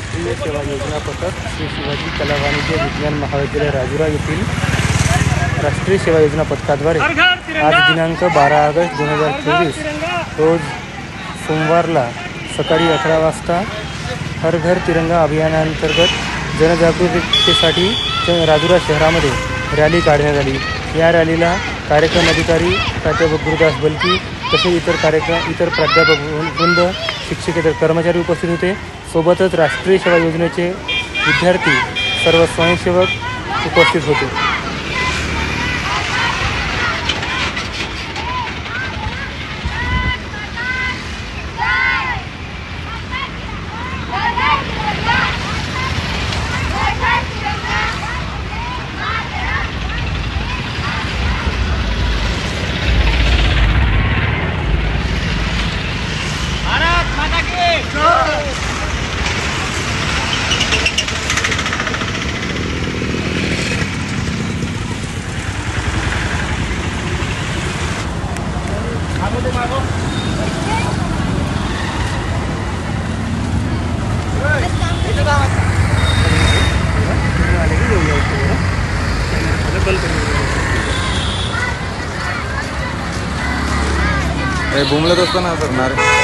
राष्ट्रीय सेवा योजना पथक श्री शिवाजी कला वाणिज्य विज्ञान महाविद्यालय राजुरा येथील राष्ट्रीय सेवा योजना पथकाद्वारे आज दिनांक 12 ऑगस्ट 2023 रोज सोमवारला सकाळी 11 वाजता हर घर तिरंगा अभियानांतर्गत जनजागृतीसाठी राजुरा शहरामध्ये रॅली काढण्यात आली। या रॅलीला कार्यक्रम अधिकारी प्राध्यापक गुरुदास बलकी तसेच इतर प्राध्यापक वृंद, शिक्षकेतर कर्मचारी उपस्थित होते। सोबतच राष्ट्रीय सेवा योजनेचे विद्यार्थी, सर्व स्वयंसेवक उपस्थित होते। भूमला असताना सर